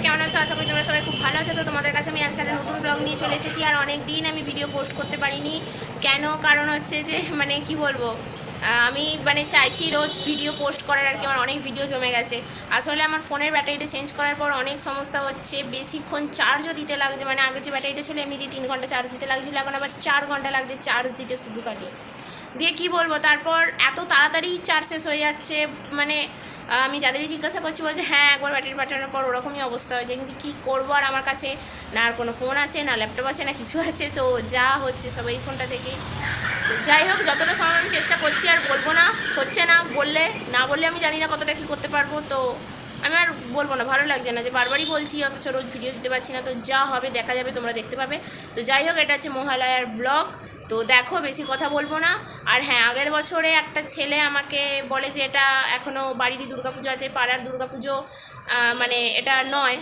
কেমন আছো? আশা করি তোমরা সবাই খুব ভালো আছো। তো তোমাদের কাছে আমি আজকে একটা নতুন ব্লগ নিয়ে চলে এসেছি। আর অনেক দিন আমি ভিডিও পোস্ট করতে পারিনি। কেন? কারণ হচ্ছে যে কি বলবো, আমি চাইছি রোজ ভিডিও পোস্ট করার, আর কি আমার অনেক ভিডিও জমে গেছে। আসলে আমার ফোনের ব্যাটারিটা চেঞ্জ করার পর অনেক সমস্যা হচ্ছে, বেশিক্ষণ চার্জও দিতে লাগছে। আগের যে ব্যাটারিটা ছিল এমনি 3 ঘন্টা চার্জ দিতে লাগছিলো, এখন আবার 4 ঘন্টা লাগছে চার্জ দিতে শুধু খালি। দিয়ে কি বলবো, তারপর এত তাড়াতাড়ি চার্জ শেষ হয়ে যাচ্ছে। আমি যাদেরই জিজ্ঞাসা করছি বলছে হ্যাঁ একবার ব্যাটারি পাঠানোর পর ওরকমই অবস্থা হয়েছে। কিন্তু কী করবো, আর আমার কাছে না আর কোনো ফোন আছে, না ল্যাপটপ আছে, না কিছু আছে। তো যা হচ্ছে সব এই ফোনটা থেকেই। তো যাই হোক, যতটা সময় আমি চেষ্টা করছি, আর বলবো না, হচ্ছে না। বললে আমি জানি না কতটা কী করতে পারবো। তো আমি আর বলবো না, ভালো লাগছে না যে বারবারই বলছি অথচ রোজ ভিডিও দিতে পারছি না। তো যা হবে দেখা যাবে, তোমরা দেখতে পাবে। তো যাই হোক, এটা হচ্ছে মহালয়ার ব্লগ। তো দেখো, বেশি কথা বলবো না। আর হ্যাঁ, আগের বছরে একটা ছেলে আমাকে বলে যে এটা এখনও বাড়িরই দুর্গাপুজো আছে, পাড়ার দুর্গাপুজো এটা নয়।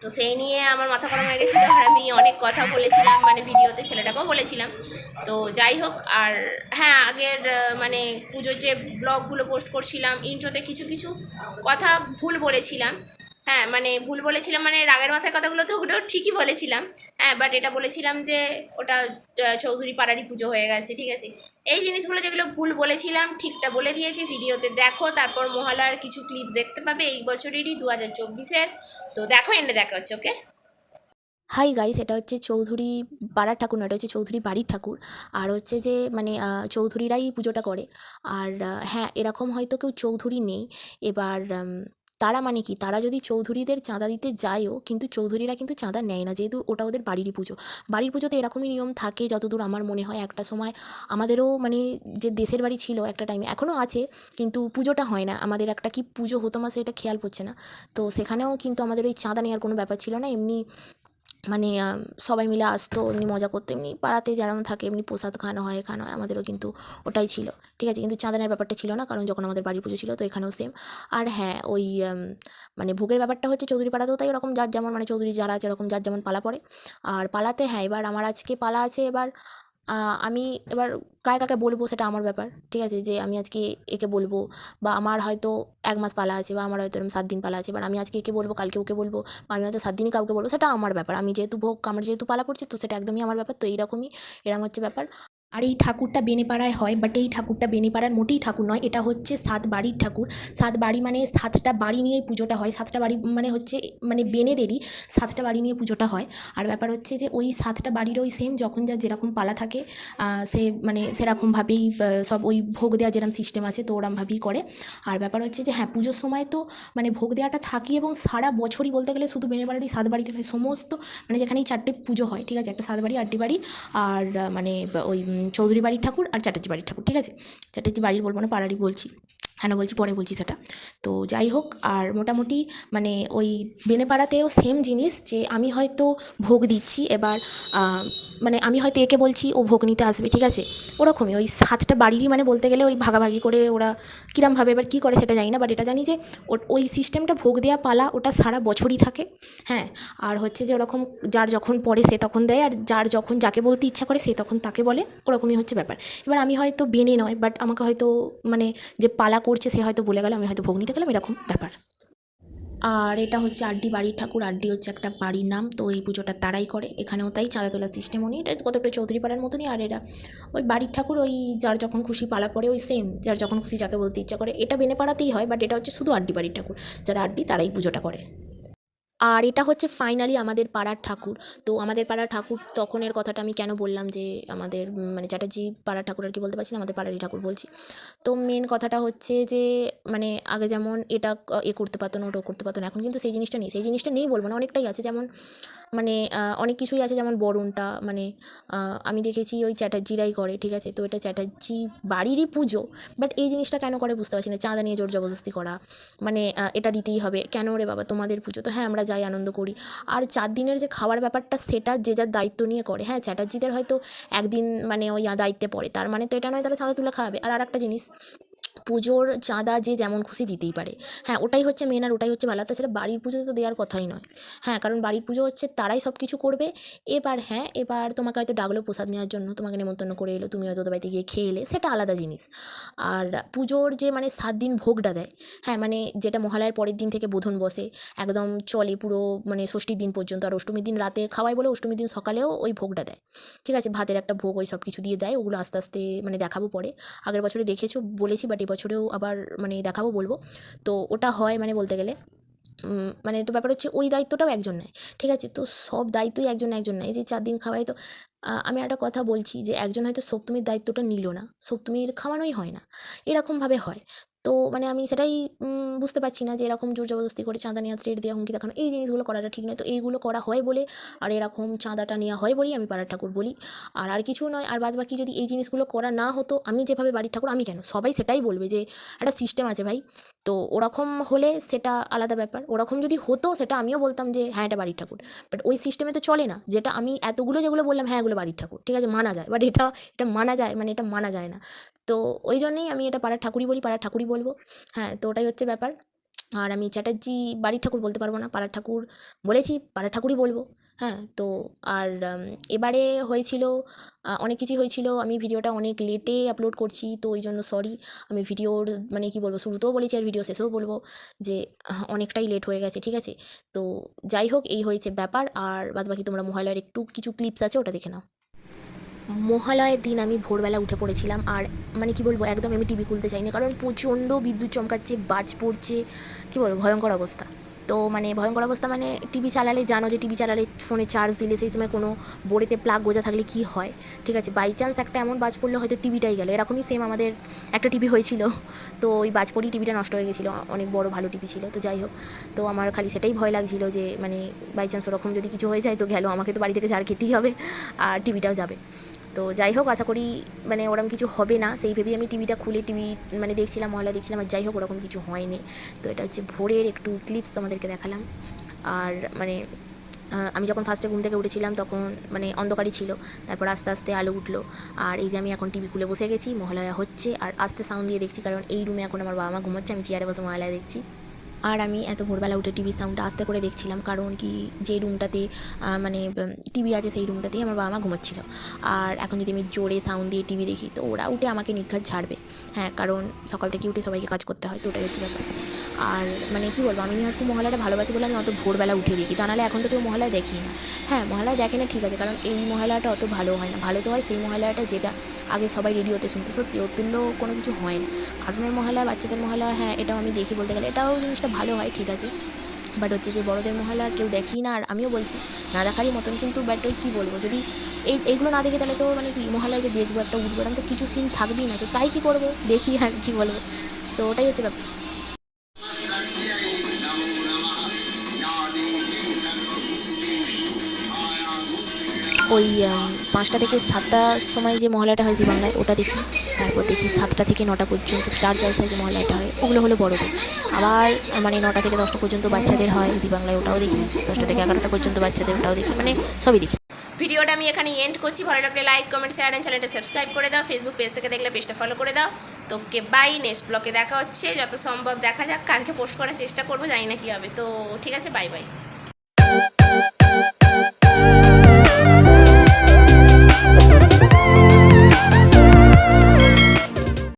তো সেই নিয়ে আমার মাথা গরম হয়ে গেছিলো, আর আমি অনেক কথা বলেছিলাম ভিডিওতে, ছেলেটাকেও বলেছিলাম। তো যাই হোক, আর হ্যাঁ, আগের পুজোর যে ব্লগগুলো পোস্ট করছিলাম, ইন্ট্রোতে কিছু কিছু কথা ভুল বলেছিলাম। হ্যাঁ, ভুল বলেছিলাম, রাগের মাথায় কথাগুলো তো ওগুলো ঠিকই বলেছিলাম। হ্যাঁ, বাট এটা বলেছিলাম যে ওটা চৌধুরী পাড়ারই পুজো হয়ে গেছে, ঠিক আছে। এই জিনিসগুলো যেগুলো ভুল বলেছিলাম ঠিকটা বলে দিয়েছি। ভিডিওতে দেখো, তারপর মহালয়ার কিছু ক্লিপস দেখতে পাবে এই বছরেরই 2024-এর। তো দেখো, এন্ডে দেখা হচ্ছে, ওকে। হাই গাইস, এটা হচ্ছে চৌধুরী পাড়ার ঠাকুর না, এটা হচ্ছে চৌধুরী বাড়ির ঠাকুর। আর হচ্ছে যে চৌধুরীরাই পুজোটা করে। আর হ্যাঁ, এরকম হয়তো কেউ চৌধুরী নেই। এবার তারা কি, তারা যদি চৌধুরীদের চাঁদা দিতে যায়ও, কিন্তু চৌধুরীরা কিন্তু চাঁদা নেয় না, যেহেতু ওটা ওদের বাড়িরই পুজো। বাড়ির পুজোতে এরকমই নিয়ম থাকে যতদূর আমার মনে হয়। একটা সময় আমাদেরও যে দেশের বাড়ি ছিল একটা টাইমে, এখনও আছে, কিন্তু পুজোটা হয় না। আমাদের একটা কি পুজো হতো মাসে, এটা খেয়াল পড়ছে না। তো সেখানেও কিন্তু আমাদের ওই চাঁদা নেওয়ার কোনো ব্যাপার ছিল না। এমনি সবাই মিলে আসতো, এমনি মজা করতো, এমনি পাড়াতে যেরকম থাকে এমনি প্রসাদ খাওয়ানো হয় আমাদেরও কিন্তু ওটাই ছিল, ঠিক আছে। কিন্তু চাঁদানের ব্যাপারটা ছিল না, কারণ যখন আমাদের বাড়ির পুজো ছিল তো এখানেও সেম। আর হ্যাঁ, ওই ভোগের ব্যাপারটা হচ্ছে চৌধুরী পাড়াতেও তাই, ওরকম যার যেমন চৌধুরী যারা আছে এরকম যার যেমন পালা পড়ে। আর পালাতে হ্যাঁ, এবার আমার আজকে পালা আছে। এবার আমি এবার কাকে বলবো সেটা আমার ব্যাপার, ঠিক আছে। যে আমি আজকে একে বলবো, বা আমার হয়তো 1 মাস পালা আছে, বা আমার হয়তো এরকম 7 দিন পালা আছে। এবার আমি আজকে একে বলবো, কালকে ওকে বলবো, বা আমি হয়তো 7 দিনই কাউকে বলবো, সেটা আমার ব্যাপার। আমি যেহেতু আমার যেহেতু পালা পড়ছে, তো সেটা একদমই আমার ব্যাপার। তো এইরকমই, এরকম হচ্ছে ব্যাপার। আর এই ঠাকুরটা বেনেপাড়ায় হয়, বাট এই ঠাকুরটা বেনেপাড়ার মোটেই ঠাকুর নয়, এটা হচ্ছে 7 বাড়ির ঠাকুর। 7 বাড়ি 7টা বাড়ি নিয়েই পুজোটা হয়। 7টা বাড়ি হচ্ছে বেনেদেরই 7টা বাড়ি নিয়ে পুজোটা হয়। আর ব্যাপার হচ্ছে যে ওই 7টা বাড়ির ওই সেম যখন যা যেরকম পালা থাকে, সে সেরকমভাবেই সব ওই ভোগ দেওয়ার যেরকম সিস্টেম আছে, তো ওরমভাবেই করে। আর ব্যাপার হচ্ছে যে হ্যাঁ, পুজোর সময় তো ভোগ দেওয়াটা থাকি, এবং সারা বছরই বলতে গেলে শুধু বেনেপাড়ারই 7 বাড়িতে হয় সমস্ত, যেখানেই 4টে পুজো হয়, ঠিক আছে। একটা 7 বাড়ি, 8টি বাড়ি, আর ওই চৌধুরী বাড়ির ঠাকুর আর চ্যাটার্জি বাড়ির ঠাকুর, ঠিক আছে। চ্যাটার্জি বাড়ির বলবো না, পাড়ারই বলছি। হ্যাঁ, না বলছি, পরে বলছি সেটা। তো যাই হোক, আর মোটামুটি ওই বেনেপাড়াতেও সেম জিনিস, যে আমি হয়তো ভোগ দিচ্ছি। এবার আমি হয়তো একে বলছি, ও ভোগ নিতে আসবে, ঠিক আছে। ওরকমই ওই 7টা বাড়িরই বলতে গেলে ওই ভাগাভাগি করে ওরা কীরমভাবে এবার কী করে সেটা জানি না, বাট এটা জানি যে ওই সিস্টেমটা ভোগ দেওয়া পালা ওটা সারা বছরই থাকে। হ্যাঁ, আর হচ্ছে যে ওরকম যার যখন পড়ে সে তখন দেয়, আর যার যখন যাকে বলতে ইচ্ছা করে সে তখন তাকে বলে, ওরকমই হচ্ছে ব্যাপার। এবার আমি হয়তো বেনে নয়, বাট আমাকে হয়তো যে পালা করছে সে হয়তো বলে গেল, আমি হয়তো ভোগ নিতে গেলাম, এরকম ব্যাপার। আর এটা হচ্ছে আড্ডি বাড়ির ঠাকুর। আড্ডি হচ্ছে একটা বাড়ির নাম, তো এই পুজোটা তারাই করে। এখানেও তাই চাঁদা তোলার সিস্টেমও নেই, এটা কতটা চৌধুরী পাড়ার মতনই। আর এরা ওই বাড়ির ঠাকুর, ওই যার যখন খুশি পালা পড়ে ওই সেম, যার যখন খুশি যাকে বলতে ইচ্ছা করে। এটা বেনেপাড়াতেই হয়, বাট এটা হচ্ছে শুধু আড্ডি বাড়ির ঠাকুর। যারা আড্ডি তারাই পুজোটা করে। আর এটা হচ্ছে ফাইনালি আমাদের পাড়ার ঠাকুর। তো আমাদের পাড়ার ঠাকুর, তখনের কথাটা আমি কেন বললাম যে আমাদের চ্যাটার্জি পাড়ার ঠাকুর, আর কি বলতে পারছি না, আমাদের পাড়ারই ঠাকুর বলছি। তো মেন কথাটা হচ্ছে যে আগে যেমন এটা করতে পারতো না, ওটাও করতে পারতো না, এখন কিন্তু সেই জিনিসটা নেই। সেই জিনিসটা নেই বলবো না, অনেকটাই আছে। যেমন অনেক কিছুই আছে, যেমন বরণটা আমি দেখেছি ওই চ্যাটার্জিরাই করে, ঠিক আছে। তো এটা চ্যাটার্জি বাড়িরই পুজো, বাট এই জিনিসটা কেন করে বুঝতে পারছি না। চাঁদা নিয়ে জোর জবরদস্তি করা, এটা দিতেই হবে কেন রে বাবা, তোমাদের পুজো তো। হ্যাঁ, আমরা যাই, আনন্দ করি। আর 4 দিনের যে খাওয়ার ব্যাপারটা, সেটা যে যার দায়িত্ব নিয়ে করে। হ্যাঁ, চ্যাটার্জিদের হয়তো একদিন ওই দায়িত্বে পড়ে, তার তো এটা নয় তারা চাঁদা তুলে খাওয়াবে। আর একটা জিনিস, পুজোর চাঁদা যে যেমন খুশি দিতেই পারে। হ্যাঁ, ওটাই হচ্ছে মেন আর ওটাই হচ্ছে ভালো। তাছাড়া বাড়ির পুজোতে তো দেওয়ার কথাই নয়। হ্যাঁ, কারণ বাড়ির পুজো হচ্ছে তারাই সব কিছু করবে। এবার হ্যাঁ, এবার তোমাকে হয়তো ডাকলো প্রসাদ নেওয়ার জন্য, তোমাকে নেমন্তন্ন করে এলো, তুমি হয়তো ওদের বাড়িতে গিয়ে খেয়ে এলে, সেটা আলাদা জিনিস। আর পুজোর যে মানে 7 দিন ভোগটা দেয়, হ্যাঁ, মানে যেটা মহালয়ার পরের দিন থেকে বোধন বসে, একদম চলে পুরো মানে ষষ্ঠীর দিন পর্যন্ত। আর অষ্টমীর দিন রাতে খাওয়ায় বলে অষ্টমীর দিন সকালেও ওই ভোগটা দেয়। ঠিক আছে, ভাতের একটা ভোগ, ওই সব কিছু দিয়ে দেয়। ওগুলো আস্তে আস্তে মানে দেখাবো পরে। আগের বছরে দেখেছো বলেছি, বাট এবছরেও আবার মানে দেখাবো, বলবো। তো ওটা হয় মানে বলতে গেলে মানে তো ব্যাপার হচ্ছে ওই দায়িত্বটাও একজন নেয়। ঠিক আছে, তো সব দায়িত্বই একজন একজন নেয়। এই যে 4 দিন খাওয়াই, তো আমি একটা কথা বলছি যে একজন হয়তো সপ্তমীর দায়িত্বটা নিল না, সপ্তমীর খাওয়ানোই হয় না, এরকমভাবে হয়। তো মানে আমি সেটাই বুঝতে পারছি না যে এরকম জোর জবরদস্তি করে চাঁদা নেওয়া, থ্রেট দেওয়া, হুমকি দেখানো, এই জিনিসগুলো করাটা ঠিক নয়। তো এইগুলো করা হয় বলে আর এরকম চাঁদাটা নেওয়া হয় বলেই আমি পাড়ার ঠাকুর বলি, আর কিছু নয়। আর বাদবাকি যদি এই জিনিসগুলো করা না হতো, আমি যেভাবে বাড়ির ঠাকুর, আমি কেন, সবাই সেটাই বলবে যে একটা সিস্টেম আছে ভাই। তো ওরকম হলে সেটা আলাদা ব্যাপার। ওরকম যদি হতো সেটা আমিও বলতাম যে হ্যাঁ, এটা বাড়ির ঠাকুর। বাট ওই সিস্টেমে তো চলে না, যেটা আমি এতগুলো যেগুলো বললাম, হ্যাঁ এগুলো বাড়ির ঠাকুর, ঠিক আছে, মানা যায়। বাট এটা এটা মানা যায়, মানে এটা মানা যায় না। তো ওই জন্যেই আমি এটা পাড়ার ঠাকুরই বলি, পাড়ার ঠাকুরই বলবো। হ্যাঁ, তো ওটাই হচ্ছে ব্যাপার। আর আমি চ্যাটার্জি বাড়ির ঠাকুর বলতে পারবো না, পাড়ার ঠাকুর বলেছি, পাড়ার ঠাকুরই বলবো। হ্যাঁ, তো আর এবারে হয়েছিল অনেক কিছুই হয়েছিল। আমি ভিডিওটা অনেক লেটে আপলোড করছি, তো ওই জন্য সরি। আমি ভিডিওর মানে কি বলবো, শুরুতেও বলেছি আর ভিডিও শেষেও বলবো যে অনেকটাই লেট হয়ে গেছে, ঠিক আছে। তো যাই হোক, এই হয়েছে ব্যাপার। আর বাদবাকি তোমরা মহালয়ার একটু কিছু ক্লিপস আছে, ওটা দেখে নাও। মহালয়ের দিন আমি ভোরবেলা উঠে পড়েছিলাম, আর মানে কি বলবো, একদম আমি টিভি খুলতে চাইনি, কারণ প্রচণ্ড বিদ্যুৎ চমকাচ্ছে, বাজ পড়ছে, কি বলবো, ভয়ঙ্কর অবস্থা। তো মানে ভয়ঙ্কর অবস্থা, মানে টিভি চালালে জানো যে টিভি চালালে ফোনে চার্জ দিলে সেই সময় কোনো বোর্ডেতে প্লাগ গোজা থাকলে কি হয়, ঠিক আছে, বাই চান্স একটা এমন বাজ পড়লে হয়তো টিভিটাই গেল। এরকমই সেম আমাদের একটা টিভি হয়েছিল, তো ওই বাজ পড়েই টিভিটা নষ্ট হয়ে গেছিলো। অনেক বড় ভালো টিভি ছিল। তো যাই হোক, তো আমার খালি সেটাই ভয় লাগছিল যে মানে বাই চান্স ওরকম যদি কিছু হয়ে যায় তো গেল, আমাকে তো বাড়ি থেকে ঝাড় খেতেই হবে, আর টিভিটাও যাবে। তো যাই হোক, আশা করি মানে ওরকম কিছু হবে না, সেই ভেবেই আমি টিভিটা খুলে টিভি মানে দেখছিলাম, মহলা দেখছিলাম। আর যাই হোক, ওরকম কিছু হয়নি। তো এটা হচ্ছে ভোরের একটু ক্লিপস তোমাদেরকে দেখালাম। আর মানে আমি যখন ফার্স্টে ঘুম থেকে উঠেছিলাম তখন মানে অন্ধকারই ছিল, তারপর আস্তে আস্তে আলো উঠলো। আর এই যে আমি এখন টিভি খুলে বসে গেছি, মহালয়া হচ্ছে, আর আস্তে সাউন্ড দিয়ে দেখছি, কারণ এই রুমে এখন আমার বাবা মা ঘুমোচ্ছে, আমি চেয়ারে বসে মহালয়া দেখছি। আর আমি এত ভোরবেলা উঠে টিভির সাউন্ডটা আস্তে করে দেখছিলাম, কারণ কি যে রুমটাতে মানে টিভি আছে সেই রুমটাতেই আমার বাবা মা ঘুমোচ্ছিল। আর এখন যদি আমি জোরে সাউন্ড দিয়ে টিভি দেখি তো ওরা উঠে আমাকে নিঘাত ঝাড়বে। হ্যাঁ, কারণ সকাল থেকে উঠে সবাইকে কাজ করতে হয়, তো ওটাই হচ্ছে ব্যাপার। আর মানে কি বলবো, আমি নিহত মহালয়াটা ভালোবাসি বলে আমি অত ভোরবেলা উঠে দেখি, তা নাহলে এখন তো কেউ মহালয়া দেখি না। হ্যাঁ, মহালয়া দেখে না ঠিক আছে, কারণ এই মহালয়াটা অত ভালো হয় না। ভালো তো হয় সেই মহালয়াটা যেটা আগে সবাই রেডিওতে শুনতো, সত্যি ওর তুল্য কোনো কিছু হয় না। কার্টুনের মহালয়া, বাচ্চাদের মহালয়া, হ্যাঁ এটাও আমি দেখি, বলতে গেলে এটাও জিনিসটা ভালো হয়, ঠিক আছে। বাট হচ্ছে যে বড়দের মহালয়া কেউ দেখি না, আর আমিও বলছি না দেখারই মতন। কিন্তু বাট ওই কী বলবো, যদি এইগুলো না দেখি তাহলে তো মানে কি মহালয়া যে দেখবো একটা উঠবো, এরকম তো কিছু সিন থাকবেই না, তো তাই কী করবো, দেখি আর কী বলবো। তো ওটাই হচ্ছে ব্যাপার। ওই 5টা থেকে 7টার সময় যে মহালয়াটা হয় জি বাংলায়, ওটা দেখি। তারপর দেখি 7টা থেকে 9টা পর্যন্ত স্টার জলসায় যে মহালয়াটা হয়, ওগুলো হলো বড়দের। আবার মানে 9টা থেকে 10টা পর্যন্ত বাচ্চাদের হয় জি বাংলায়, ওটাও দেখি। 10টা থেকে 11টা পর্যন্ত বাচ্চাদের, ওটাও দেখি, মানে সবই দেখি। ভিডিওটা আমি এখানে এন্ড করছি। ভালো লাগলে লাইক, কমেন্ট, শেয়ার অ্যান্ড চ্যানেলটা সাবস্ক্রাইব করে দাও। ফেসবুক পেজ থেকে দেখলে পেজটা ফলো করে দাও। তো ওকে বাই, নেক্সট ব্লগে দেখা হচ্ছে, যত সম্ভব দেখা যাক, কালকে পোস্ট করার চেষ্টা করবো, জানি না কী হবে। তো ঠিক আছে, বাই বাই।